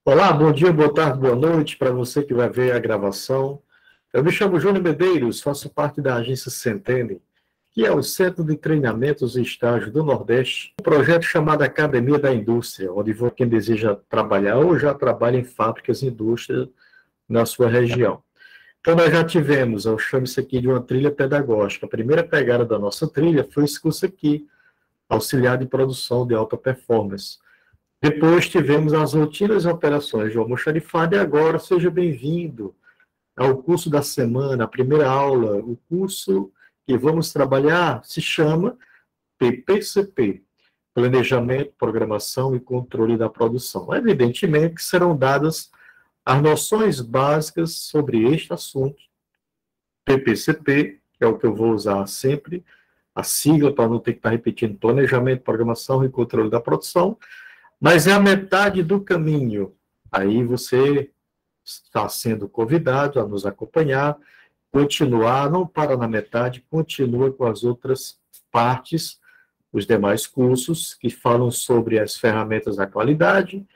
Olá, bom dia, boa tarde, boa noite para você que vai ver a gravação. Eu me chamo Júnior Medeiros, faço parte da agência Centene, que é o Centro de Treinamentos e Estágios do Nordeste, um projeto chamado Academia da Indústria, onde quem deseja trabalhar ou já trabalha em fábricas e indústrias na sua região. Então, nós já tivemos, eu chamo isso aqui de uma trilha pedagógica. A primeira pegada da nossa trilha foi esse curso aqui, auxiliar de produção de alta performance. Depois tivemos as rotinas e operações de almoxarifado e agora seja bem-vindo ao curso da semana, a primeira aula. O curso que vamos trabalhar se chama PPCP, Planejamento, Programação e Controle da Produção. Evidentemente que serão dadas as noções básicas sobre este assunto, PPCP, que é o que eu vou usar sempre, a sigla para não ter que estar repetindo, Planejamento, Programação e Controle da Produção, mas é a metade do caminho. Aí você está sendo convidado a nos acompanhar, continuar, não para na metade, continua com as outras partes, os demais cursos que falam sobre as ferramentas da qualidade,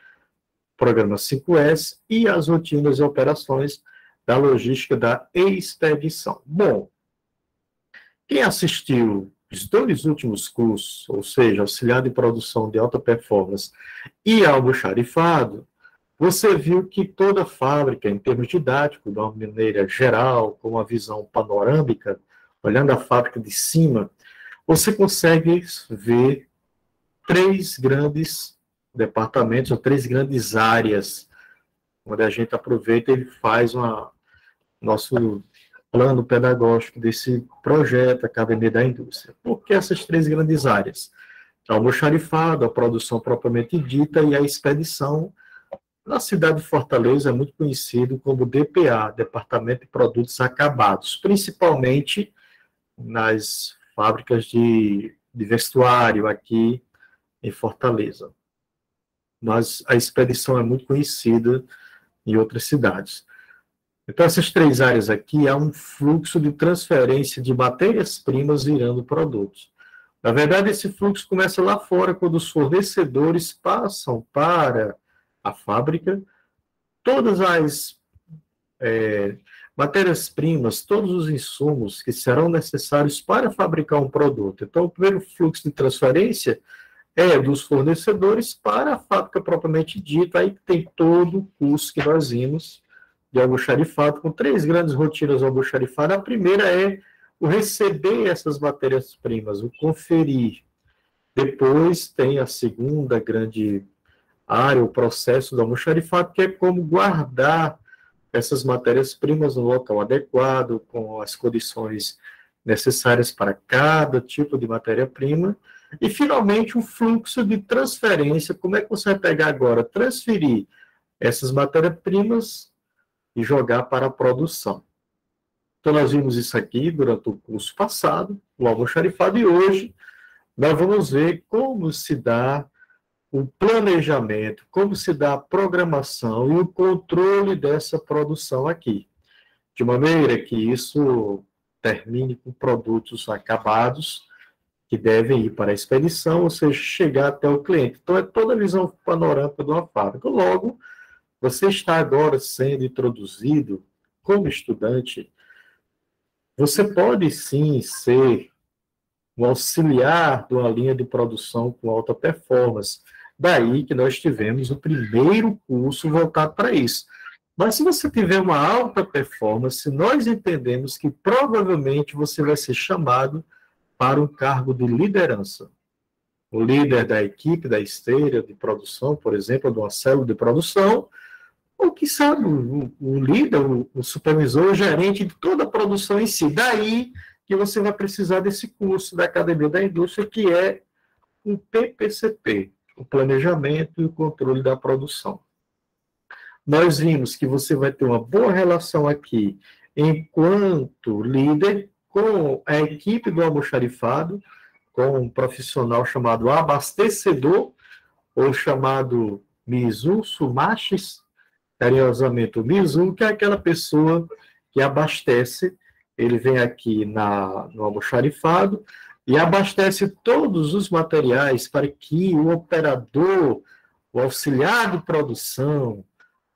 programa 5S e as rotinas e operações da logística da expedição. Bom, quem assistiu os dois últimos cursos, ou seja, auxiliar de produção de alta performance e almoxarifado, você viu que toda fábrica, em termos didáticos, de uma maneira geral, com uma visão panorâmica, olhando a fábrica de cima, você consegue ver três grandes departamentos, ou três grandes áreas, onde a gente aproveita e faz nosso plano pedagógico desse projeto Academia da Indústria. Por que essas três grandes áreas? O almoxarifado, a produção propriamente dita e a expedição. Na cidade de Fortaleza é muito conhecido como DPA, Departamento de Produtos Acabados, principalmente nas fábricas de vestuário aqui em Fortaleza. Mas a expedição é muito conhecida em outras cidades. Então, essas três áreas aqui, há um fluxo de transferência de matérias-primas virando produtos. Na verdade, esse fluxo começa lá fora, quando os fornecedores passam para a fábrica, todas as matérias-primas, todos os insumos que serão necessários para fabricar um produto. Então, o primeiro fluxo de transferência é dos fornecedores para a fábrica propriamente dita, aí tem todo o curso que nós vimos de almoxarifado, com três grandes rotinas de almoxarifado. A primeira é o receber essas matérias-primas, o conferir. Depois tem a segunda grande área, o processo do almoxarifado, que é como guardar essas matérias-primas no local adequado, com as condições necessárias para cada tipo de matéria-prima. E, finalmente, o fluxo de transferência. Como é que você vai pegar agora? Transferir essas matérias-primas e jogar para a produção. Então, nós vimos isso aqui durante o curso passado, o almoxarifado, e hoje nós vamos ver como se dá o planejamento, como se dá a programação e o controle dessa produção aqui, de maneira que isso termine com produtos acabados que devem ir para a expedição, ou seja, chegar até o cliente. Então, é toda a visão panorâmica de uma fábrica. Logo, você está agora sendo introduzido como estudante, você pode sim ser um auxiliar de uma linha de produção com alta performance. Daí que nós tivemos o primeiro curso voltado para isso. Mas se você tiver uma alta performance, nós entendemos que provavelmente você vai ser chamado para um cargo de liderança. O líder da equipe, da esteira de produção, por exemplo, de uma célula de produção, ou que sabe, o líder, o supervisor, o gerente de toda a produção em si. Daí que você vai precisar desse curso da Academia da Indústria, que é o PPCP, o Planejamento e o Controle da Produção. Nós vimos que você vai ter uma boa relação aqui, enquanto líder, com a equipe do almoxarifado, com um profissional chamado abastecedor, ou chamado Mizu Sumachis, carinhosamente o Mizu, que é aquela pessoa que abastece, ele vem aqui no almoxarifado e abastece todos os materiais para que o operador, o auxiliar de produção,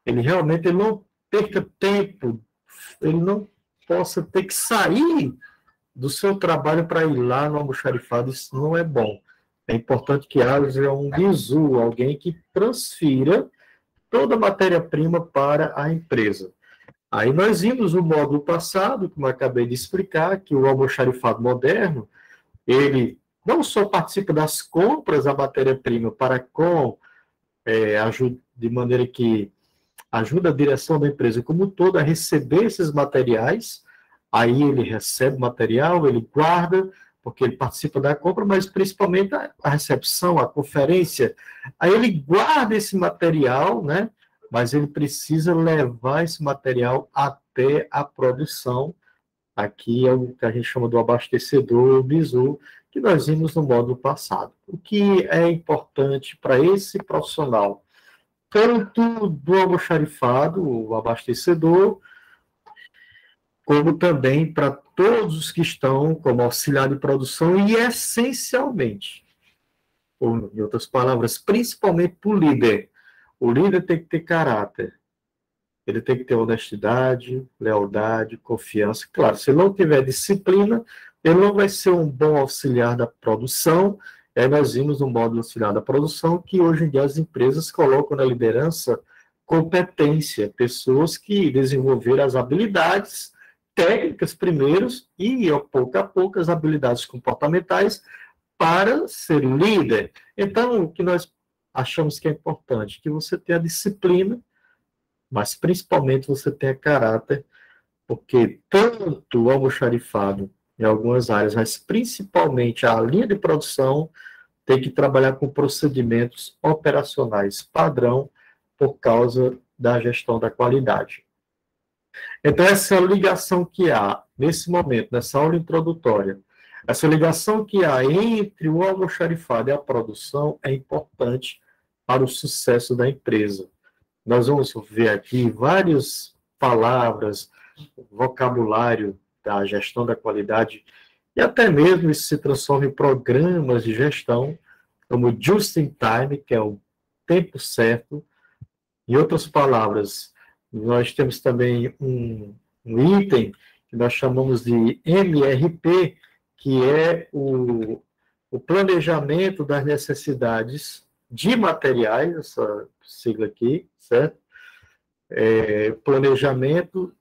ele realmente ele não perca tempo, ele não possa ter que sair do seu trabalho para ir lá no almoxarifado, isso não é bom. É importante que haja um bizu, alguém que transfira toda a matéria-prima para a empresa. Aí nós vimos o módulo passado, como eu acabei de explicar, que o almoxarifado moderno, ele não só participa das compras da matéria-prima para com ajuda, de maneira que ajuda a direção da empresa como um todo a receber esses materiais, aí ele recebe o material, ele guarda, porque ele participa da compra, mas principalmente a recepção, a conferência, aí ele guarda esse material, né? Mas ele precisa levar esse material até a produção. Aqui é o que a gente chama do abastecedor, o bizu, que nós vimos no módulo passado. O que é importante para esse profissional? Tanto do almoxarifado, o abastecedor, como também para todos os que estão como auxiliar de produção e, essencialmente, ou, em outras palavras, principalmente para o líder. O líder tem que ter caráter, ele tem que ter honestidade, lealdade, confiança. Claro, se não tiver disciplina, ele não vai ser um bom auxiliar da produção. E aí nós vimos no módulo auxiliar da produção que hoje em dia as empresas colocam na liderança competência, pessoas que desenvolveram as habilidades técnicas primeiros e, pouco a pouco, as habilidades comportamentais para ser líder. Então, o que nós achamos que é importante? Que você tenha disciplina, mas principalmente você tenha caráter, porque tanto o almoxarifado em algumas áreas, mas principalmente a linha de produção, tem que trabalhar com procedimentos operacionais padrão por causa da gestão da qualidade. Então, essa ligação que há nesse momento, nessa aula introdutória, essa ligação que há entre o almoxarifado e a produção é importante para o sucesso da empresa. Nós vamos ver aqui várias palavras, vocabulário da gestão da qualidade, e até mesmo isso se transforma em programas de gestão, como Just in Time, que é o tempo certo. Em outras palavras, nós temos também um item que nós chamamos de MRP, que é o planejamento das necessidades de materiais, essa sigla aqui, certo? Planejamento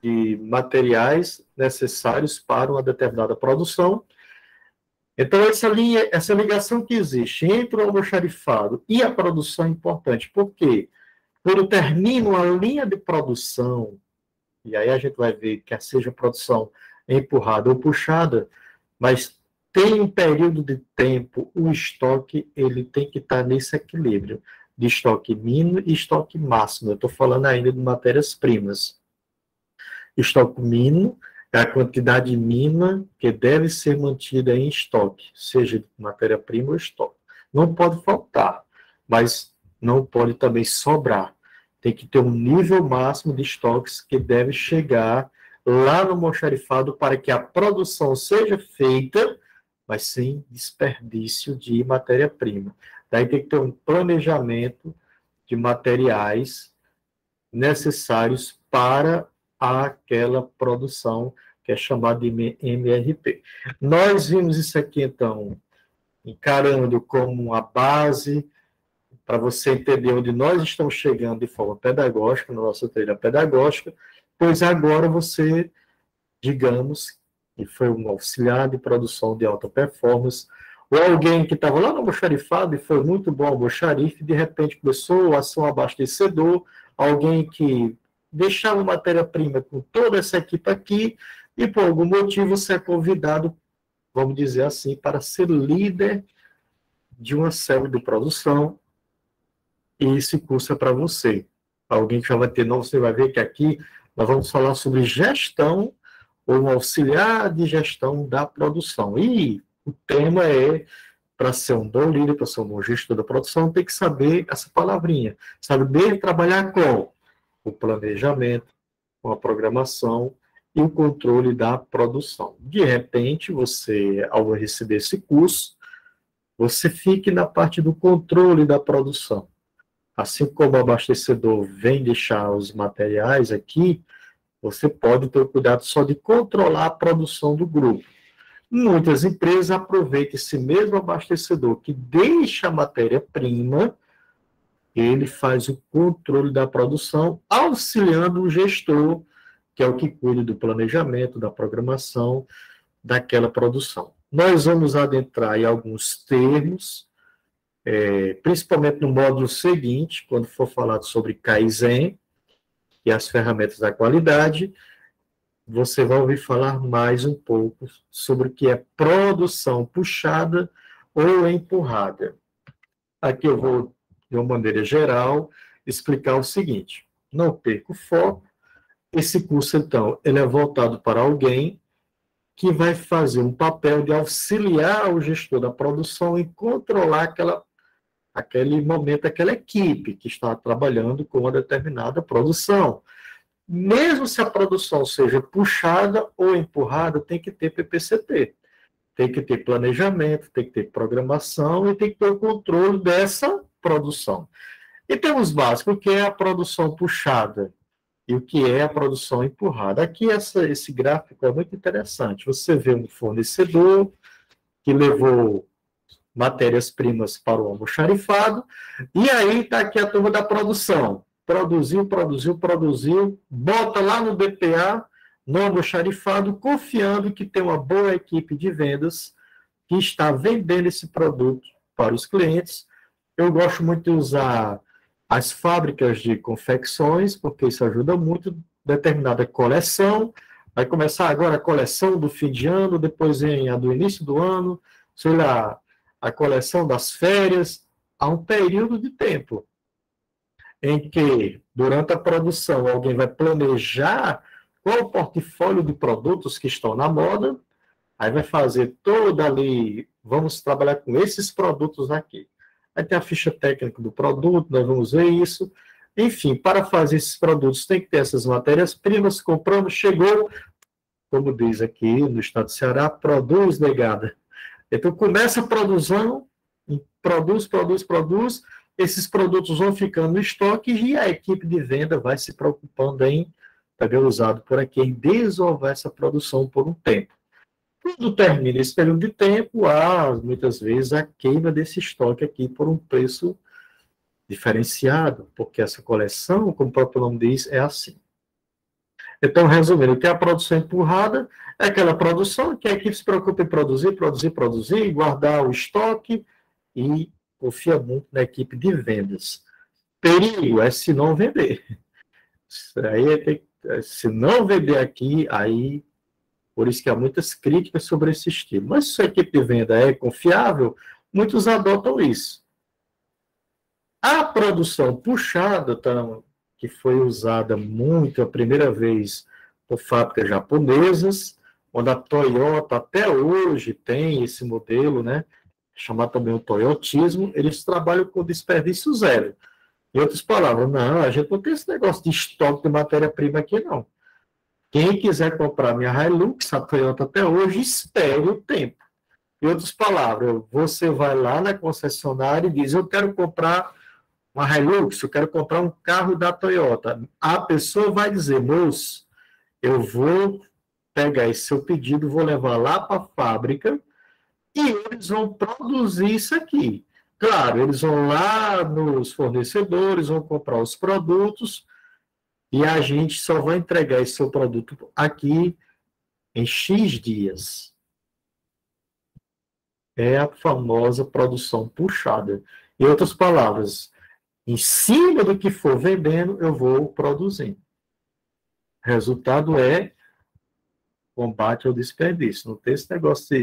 de materiais necessários para uma determinada produção. Então, essa ligação que existe entre o almoxarifado e a produção é importante. Por quê? Quando termina a linha de produção, e aí a gente vai ver que seja produção empurrada ou puxada, mas tem um período de tempo, o estoque ele tem que estar nesse equilíbrio de estoque mínimo e estoque máximo. Eu estou falando ainda de matérias-primas. Estoque mínimo é a quantidade mínima que deve ser mantida em estoque, seja de matéria-prima ou estoque. Não pode faltar, mas não pode também sobrar. Tem que ter um nível máximo de estoques que deve chegar lá no almoxarifado para que a produção seja feita, mas sem desperdício de matéria-prima. Daí tem que ter um planejamento de materiais necessários para aquela produção que é chamada de MRP. Nós vimos isso aqui, então, encarando como a base para você entender onde nós estamos chegando de forma pedagógica, na nossa trilha pedagógica, pois agora você, digamos, que foi um auxiliar de produção de alta performance, ou alguém que estava lá no almoxarifado e foi muito bom almoxarife, de repente começou a ser um abastecedor, alguém que deixava matéria-prima com toda essa equipe aqui, e por algum motivo você é convidado, vamos dizer assim, para ser líder de uma célula de produção, e esse curso é para você. Alguém que já vai ter novo, você vai ver que aqui nós vamos falar sobre gestão, ou um auxiliar de gestão da produção. E o tema é, para ser um bom líder, para ser um bom gestor da produção, tem que saber essa palavrinha. Saber trabalhar com o planejamento, com a programação e o controle da produção. De repente, você, ao receber esse curso, você fique na parte do controle da produção. Assim como o abastecedor vem deixar os materiais aqui, você pode ter o cuidado só de controlar a produção do grupo. Muitas empresas aproveitam esse mesmo abastecedor que deixa a matéria-prima, ele faz o controle da produção, auxiliando o gestor, que é o que cuida do planejamento, da programação daquela produção. Nós vamos adentrar em alguns termos, principalmente no módulo seguinte, quando for falado sobre Kaizen e as ferramentas da qualidade, você vai ouvir falar mais um pouco sobre o que é produção puxada ou empurrada. Aqui eu vou, de uma maneira geral, explicar o seguinte: não perca o foco. Esse curso, então, ele é voltado para alguém que vai fazer um papel de auxiliar o gestor da produção e controlar aquele momento, aquela equipe que está trabalhando com uma determinada produção. Mesmo se a produção seja puxada ou empurrada, tem que ter PPCT. Tem que ter planejamento, tem que ter programação e tem que ter o controle dessa produção. E temos básico, o que é a produção puxada e o que é a produção empurrada. Aqui esse gráfico é muito interessante. Você vê um fornecedor que levou matérias-primas para o almoxarifado, e aí está aqui a turma da produção. Produziu, bota lá no BPA, no almoxarifado, confiando que tem uma boa equipe de vendas que está vendendo esse produto para os clientes. Eu gosto muito de usar as fábricas de confecções, porque isso ajuda muito, determinada coleção, vai começar agora a coleção do fim de ano, depois vem a do início do ano, sei lá, a coleção das férias, há um período de tempo em que, durante a produção, alguém vai planejar qual o portfólio de produtos que estão na moda, aí vai fazer toda ali, vamos trabalhar com esses produtos aqui. Aí tem a ficha técnica do produto, nós vamos ver isso. Enfim, para fazer esses produtos tem que ter essas matérias-primas, compramos, chegou, como diz aqui no estado do Ceará, produz negada. Então, começa a produção, produz, esses produtos vão ficando no estoque e a equipe de venda vai se preocupando em, também usado por aqui, em desovar essa produção por um tempo. Quando termina esse período de tempo, há, muitas vezes, a queima desse estoque aqui por um preço diferenciado, porque essa coleção, como o próprio nome diz, é assim. Então, resumindo, o que é a produção empurrada é aquela produção que a equipe se preocupa em produzir, guardar o estoque e confia muito na equipe de vendas. Perigo é se não vender. Se não vender aqui, aí, por isso que há muitas críticas sobre esse estilo. Mas se a equipe de venda é confiável, muitos adotam isso. A produção puxada, que foi usada muito a primeira vez por fábricas japonesas, onde a Toyota até hoje tem esse modelo, né, chamado também o toyotismo, eles trabalham com desperdício zero. Em outras palavras, não, a gente não tem esse negócio de estoque de matéria-prima aqui, não. Quem quiser comprar minha Hilux, a Toyota até hoje, espere o tempo. Em outras palavras, você vai lá na concessionária e diz, eu quero comprar uma Hilux, eu quero comprar um carro da Toyota. A pessoa vai dizer, moço, eu vou pegar esse seu pedido, vou levar lá para a fábrica e eles vão produzir isso aqui. Claro, eles vão lá nos fornecedores, vão comprar os produtos e a gente só vai entregar esse seu produto aqui em X dias. É a famosa produção puxada. Em outras palavras, em cima do que for vendendo, eu vou produzindo. Resultado é combate ao desperdício. Não tem esse negócio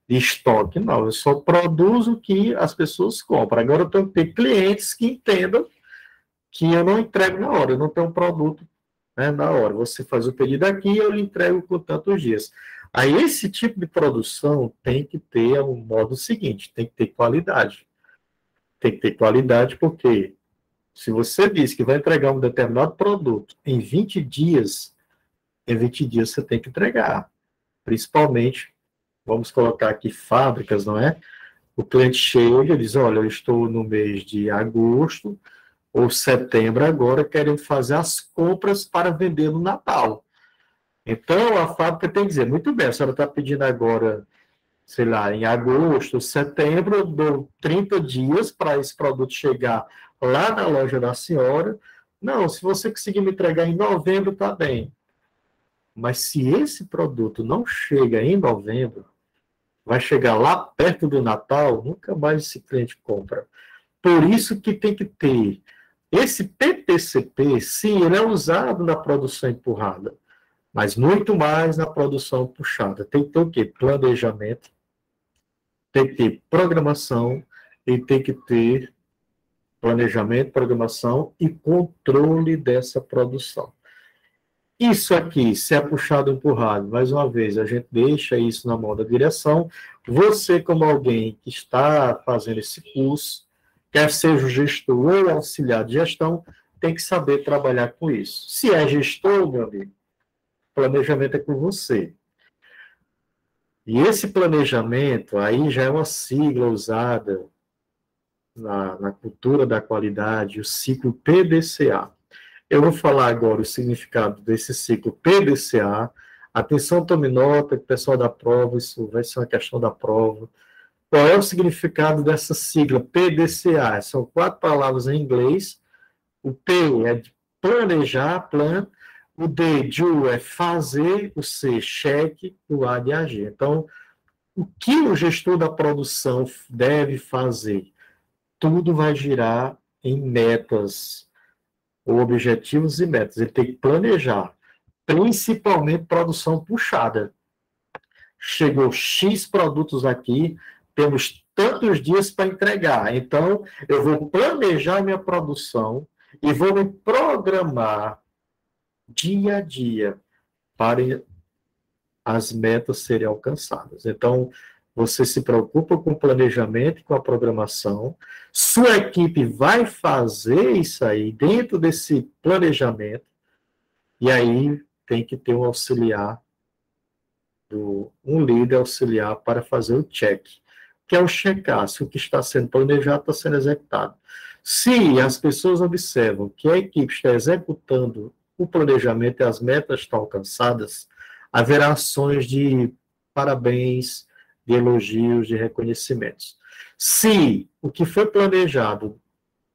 de estoque, não. Eu só produzo o que as pessoas compram. Agora eu tenho que ter clientes que entendam que eu não entrego na hora, eu não tenho um produto, né, na hora. Você faz o pedido aqui e eu lhe entrego com tantos dias. Aí esse tipo de produção tem que ter o modo seguinte, tem que ter qualidade. Tem que ter qualidade porque se você diz que vai entregar um determinado produto em 20 dias, em 20 dias você tem que entregar. Principalmente, vamos colocar aqui fábricas, não é? O cliente chega e diz, olha, eu estou no mês de agosto, ou setembro agora, querendo fazer as compras para vender no Natal. Então, a fábrica tem que dizer, muito bem, a senhora está pedindo agora, sei lá, em agosto, setembro, eu dou 30 dias para esse produto chegar lá na loja da senhora. Não, se você conseguir me entregar em novembro, está bem. Mas se esse produto não chega em novembro, vai chegar lá perto do Natal, nunca mais esse cliente compra. Por isso que tem que ter esse PPCP, sim, ele é usado na produção empurrada, mas muito mais na produção puxada. Tem que ter o quê? Planejamento, tem que ter programação e tem que ter planejamento, programação e controle dessa produção. Isso aqui, se é puxado ou empurrado, mais uma vez, a gente deixa isso na mão da direção. Você, como alguém que está fazendo esse curso, quer seja o gestor ou auxiliar de gestão, tem que saber trabalhar com isso. Se é gestor, meu amigo, planejamento é com você. E esse planejamento aí já é uma sigla usada na cultura da qualidade, o ciclo PDCA. Eu vou falar agora o significado desse ciclo PDCA. Atenção, tome nota, pessoal da prova, isso vai ser uma questão da prova. Qual é o significado dessa sigla PDCA? São 4 palavras em inglês. O P é de planejar, plan. O D, do, é fazer. O C, cheque. O A, de agir. Então, o que o gestor da produção deve fazer? Tudo vai girar em metas, ou objetivos e metas. Ele tem que planejar, principalmente produção puxada. Chegou X produtos aqui, temos tantos dias para entregar. Então, eu vou planejar minha produção e vou me programar dia a dia para as metas serem alcançadas. Então, você se preocupa com o planejamento e com a programação. Sua equipe vai fazer isso aí dentro desse planejamento. E aí tem que ter um auxiliar, um líder auxiliar para fazer o check, que é o checar se o que está sendo planejado está sendo executado. Se as pessoas observam que a equipe está executando o planejamento e as metas estão alcançadas, haverá ações de parabéns, de elogios, de reconhecimentos. Se o que foi planejado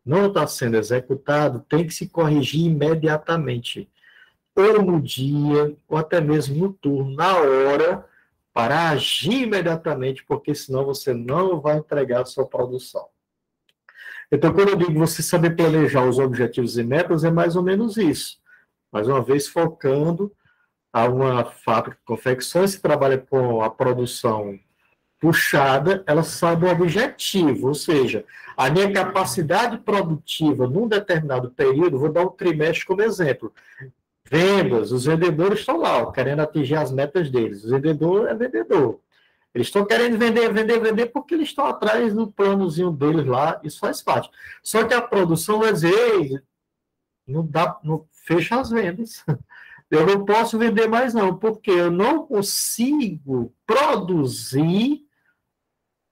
não está sendo executado, tem que se corrigir imediatamente, ou no dia, ou até mesmo no turno, na hora, para agir imediatamente, porque senão você não vai entregar a sua produção. Então, quando eu digo você saber planejar os objetivos e metas, é mais ou menos isso. Mais uma vez, focando a uma fábrica de confecções que trabalha com a produção puxada, ela sabe o objetivo, ou seja, a minha capacidade produtiva num determinado período, vou dar um trimestre como exemplo. Vendas, os vendedores estão lá, ó, querendo atingir as metas deles. O vendedor é vendedor. Eles estão querendo vender, vender, vender, porque eles estão atrás do planozinho deles lá, isso faz parte. Só que a produção vai dizer, não dá, não fecha as vendas. Eu não posso vender mais não, porque eu não consigo produzir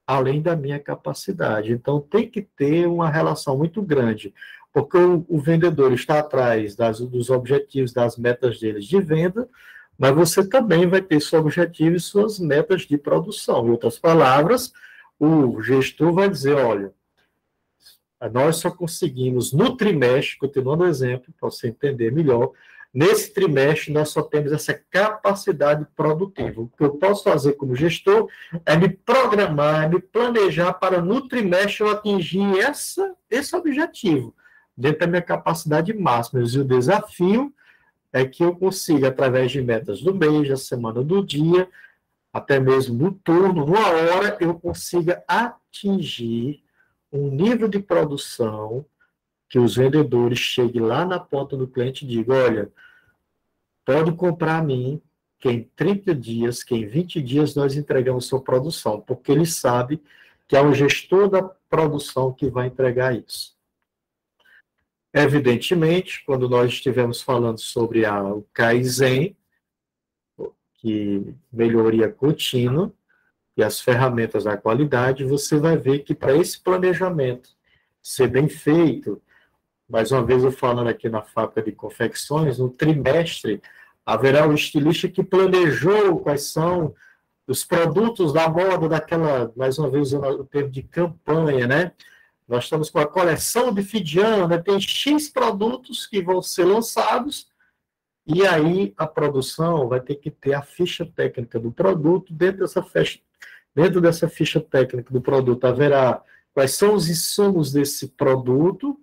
além da minha capacidade. Então, tem que ter uma relação muito grande, porque o vendedor está atrás dos objetivos, das metas deles de venda, mas você também vai ter seu objetivo e suas metas de produção. Em outras palavras, o gestor vai dizer, olha, nós só conseguimos no trimestre, continuando o exemplo, para você entender melhor, nesse trimestre nós só temos essa capacidade produtiva. O que eu posso fazer como gestor é me programar, me planejar para no trimestre eu atingir esse objetivo, dentro da minha capacidade máxima. E o desafio é que eu consiga, através de metas do mês, da semana, do dia, até mesmo no turno, numa hora, eu consiga atingir um nível de produção que os vendedores cheguem lá na ponta do cliente e digam, olha, pode comprar a mim, que em 30 dias, que em 20 dias nós entregamos sua produção, porque ele sabe que é o gestor da produção que vai entregar isso. Evidentemente, quando nós estivemos falando sobre o Kaizen, que melhoria contínua, e as ferramentas da qualidade, você vai ver que para esse planejamento ser bem feito, mais uma vez eu falando aqui na fábrica de confecções, no trimestre, haverá um estilista que planejou quais são os produtos da moda daquela, mais uma vez usando o termo de campanha, né? Nós estamos com a coleção de fim de ano, né? Tem X produtos que vão ser lançados, e aí a produção vai ter que ter a ficha técnica do produto. Dentro dessa ficha técnica do produto haverá quais são os insumos desse produto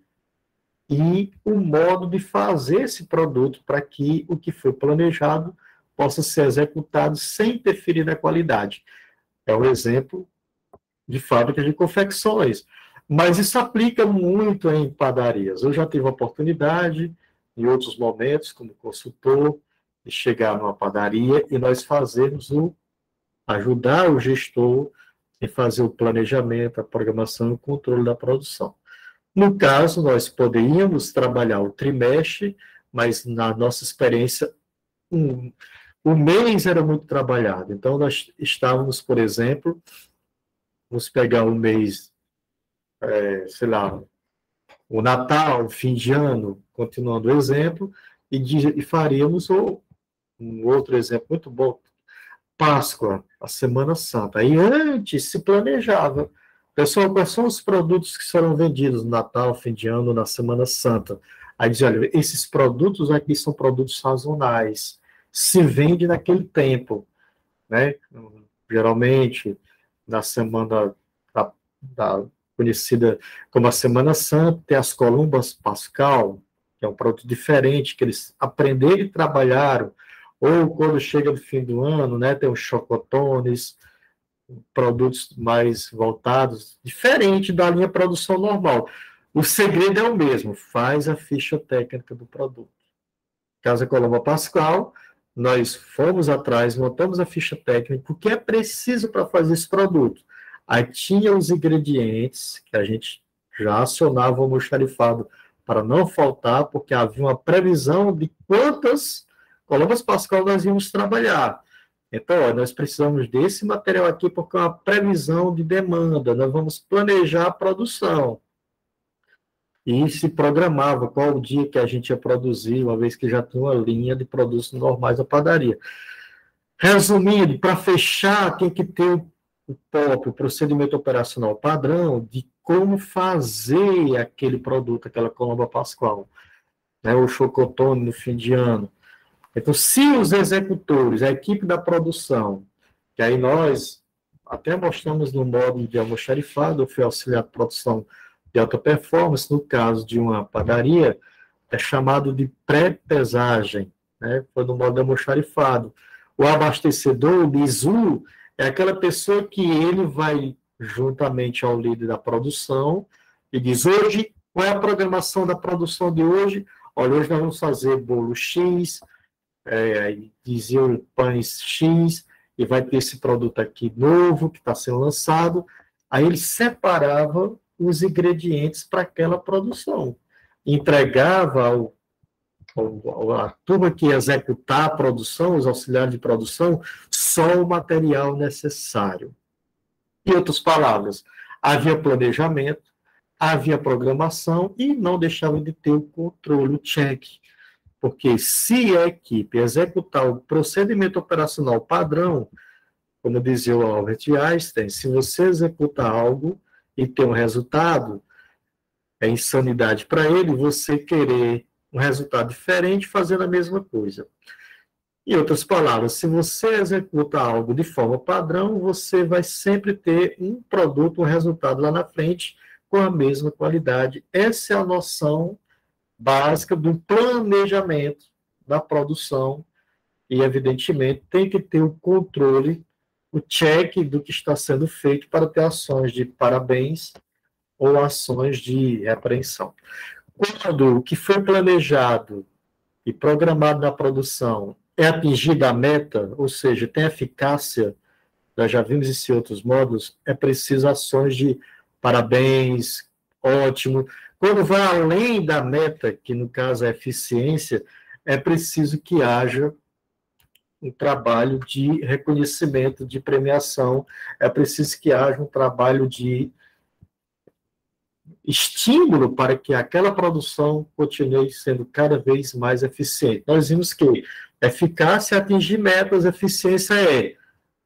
e o modo de fazer esse produto para que o que foi planejado possa ser executado sem interferir na qualidade. É um exemplo de fábrica de confecções. Mas isso aplica muito em padarias. Eu já tive a oportunidade, em outros momentos, como consultor, de chegar numa padaria e nós ajudar o gestor em fazer o planejamento, a programação e o controle da produção. No caso, nós poderíamos trabalhar o trimestre, mas na nossa experiência, o mês era muito trabalhado. Então, nós estávamos, por exemplo, vamos pegar um mês, sei lá, o Natal, o fim de ano, continuando o exemplo, e faríamos um outro exemplo muito bom, Páscoa, a Semana Santa. Aí antes se planejava. Pessoal, quais são os produtos que serão vendidos no Natal, fim de ano, na Semana Santa? Aí diz, olha, esses produtos aqui são produtos sazonais, se vende naquele tempo, né? Geralmente, na semana da conhecida como a Semana Santa, tem as columbas Pascal, que é um produto diferente, que eles aprenderam e trabalharam, ou quando chega no fim do ano, né, tem os chocotones, produtos mais voltados, diferente da linha produção normal. O segredo é o mesmo, faz a ficha técnica do produto. Casa Colomba Pascal, nós fomos atrás, montamos a ficha técnica, o que é preciso para fazer esse produto. Aí tinha os ingredientes, que a gente já acionava o almoxarifado para não faltar, porque havia uma previsão de quantas Columbas Pascal nós íamos trabalhar. Então, ó, nós precisamos desse material aqui porque é uma previsão de demanda, nós vamos planejar a produção. E se programava qual o dia que a gente ia produzir, uma vez que já tinha uma linha de produtos normais da padaria. Resumindo, para fechar, tem que ter o POP, o procedimento operacional padrão, de como fazer aquele produto, aquela colomba pascal, né, o chocotone no fim de ano. Então, se os executores, a equipe da produção, que aí nós até mostramos no modo de almoxarifado, eu fui auxiliar de produção de alta performance, no caso de uma padaria, é chamado de pré-pesagem, né? Foi no modo de almoxarifado. O abastecedor, o bizu, é aquela pessoa que ele vai juntamente ao líder da produção e diz, hoje, qual é a programação da produção de hoje? Olha, hoje nós vamos fazer bolo X, diziam pães X, e vai ter esse produto aqui novo, que está sendo lançado. Aí ele separava os ingredientes para aquela produção. Entregava a turma que ia executar a produção, os auxiliares de produção, só o material necessário. Em outras palavras, havia planejamento, havia programação e não deixava de ter o controle, o check. Porque se a equipe executar o procedimento operacional padrão, como dizia o Albert Einstein, se você executa algo e tem um resultado, é insanidade para ele você querer um resultado diferente fazendo a mesma coisa. Em outras palavras, se você executa algo de forma padrão, você vai sempre ter um produto, um resultado lá na frente com a mesma qualidade. Essa é a noção básica do planejamento da produção e, evidentemente, tem que ter o controle, o check do que está sendo feito para ter ações de parabéns ou ações de repreensão. Quando o que foi planejado e programado na produção é atingida a meta, ou seja, tem eficácia, nós já vimos isso em outros módulos, é preciso ações de parabéns, ótimo. Quando vai além da meta, que no caso é eficiência, é preciso que haja um trabalho de reconhecimento, de premiação, é preciso que haja um trabalho de estímulo para que aquela produção continue sendo cada vez mais eficiente. Nós vimos que eficácia é atingir metas, eficiência é.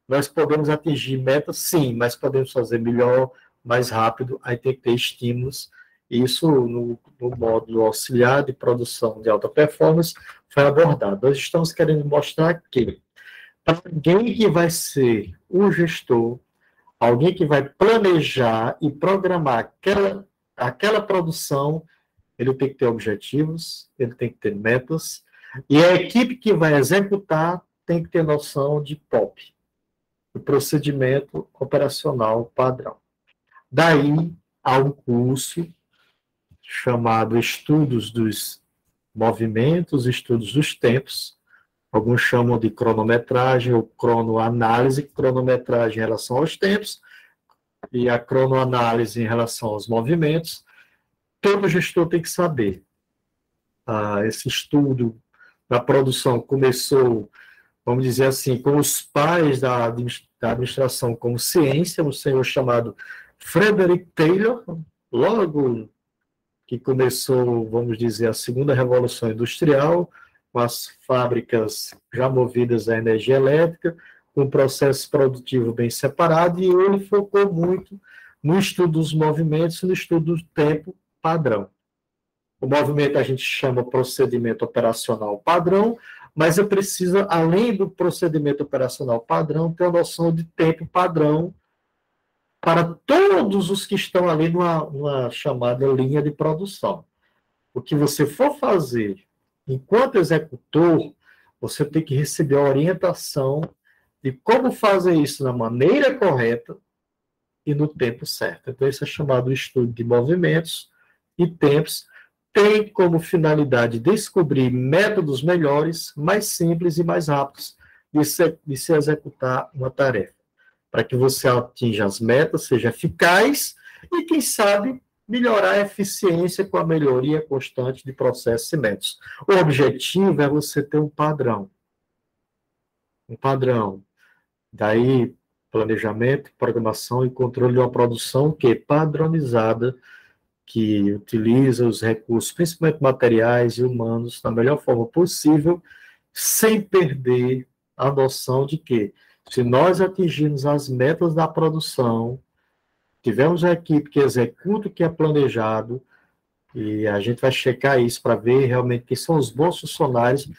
Nós podemos atingir metas, sim, mas podemos fazer melhor, mais rápido, aí tem que ter estímulos. Isso, no módulo auxiliar de produção de alta performance, foi abordado. Nós estamos querendo mostrar que para alguém que vai ser um gestor, alguém que vai planejar e programar aquela produção, ele tem que ter objetivos, ele tem que ter metas, e a equipe que vai executar tem que ter noção de POP, o procedimento operacional padrão. Daí, há um curso chamado Estudos dos Movimentos, Estudos dos Tempos, alguns chamam de cronometragem ou cronoanálise, cronometragem em relação aos tempos e a cronoanálise em relação aos movimentos. Todo gestor tem que saber. Esse estudo da produção começou, vamos dizer assim, com os pais da administração como ciência, um senhor chamado Frederick Taylor, logo que começou, vamos dizer, a segunda revolução industrial, com as fábricas já movidas à energia elétrica, com um processo produtivo bem separado, e ele focou muito no estudo dos movimentos e no estudo do tempo padrão. O movimento a gente chama procedimento operacional padrão, mas eu preciso, além do procedimento operacional padrão, ter a noção de tempo padrão para todos os que estão ali numa chamada linha de produção. O que você for fazer enquanto executor, você tem que receber a orientação de como fazer isso na maneira correta e no tempo certo. Então, isso é chamado de estudo de movimentos e tempos. Tem como finalidade descobrir métodos melhores, mais simples e mais rápidos de se executar uma tarefa, para que você atinja as metas, seja eficaz e, quem sabe, melhorar a eficiência com a melhoria constante de processos e métodos. O objetivo é você ter um padrão. Um padrão. Daí, planejamento, programação e controle de uma produção que é padronizada, que utiliza os recursos, principalmente materiais e humanos, da melhor forma possível, sem perder a noção de que, se nós atingirmos as metas da produção, tivemos a equipe que executa o que é planejado, e a gente vai checar isso para ver realmente quem são os bons funcionários,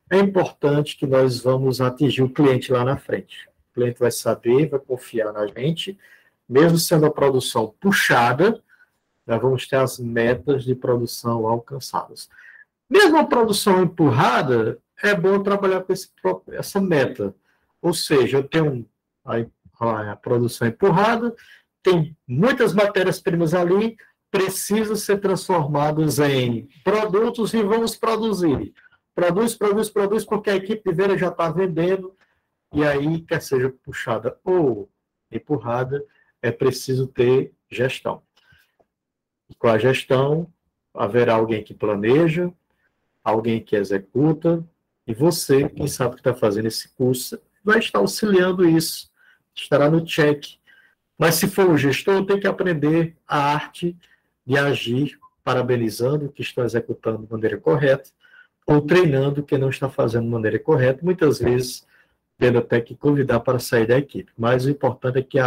é importante que nós vamos atingir o cliente lá na frente. O cliente vai saber, vai confiar na gente, mesmo sendo a produção puxada, nós vamos ter as metas de produção alcançadas. Mesmo a produção empurrada, é bom trabalhar com essa meta. Ou seja, eu tenho a produção empurrada, tem muitas matérias-primas ali, precisam ser transformadas em produtos e vamos produzir. Produz, porque a equipe de venda já está vendendo, e aí, quer seja puxada ou empurrada, é preciso ter gestão. Com a gestão, haverá alguém que planeja, alguém que executa, e você, quem sabe que está fazendo esse curso, vai estar auxiliando isso, estará no check. Mas se for o gestor, tem que aprender a arte de agir, parabenizando o que está executando de maneira correta, ou treinando o que não está fazendo de maneira correta, muitas vezes tendo até que convidar para sair da equipe. Mas o importante é que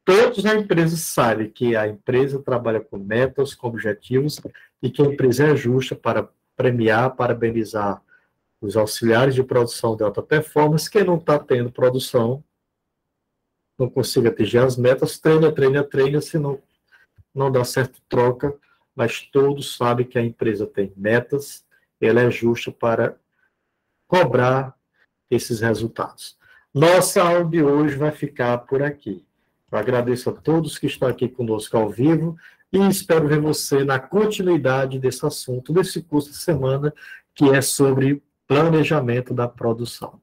todos na empresa sabem que a empresa trabalha com metas, com objetivos, e que a empresa é justa para premiar, parabenizar os auxiliares de produção de alta performance. Quem não está tendo produção, não consiga atingir as metas, treina, se não dá certo, troca, mas todos sabem que a empresa tem metas, ela é justa para cobrar esses resultados. Nossa aula de hoje vai ficar por aqui. Eu agradeço a todos que estão aqui conosco ao vivo e espero ver você na continuidade desse assunto, desse curso de semana, que é sobre planejamento da produção.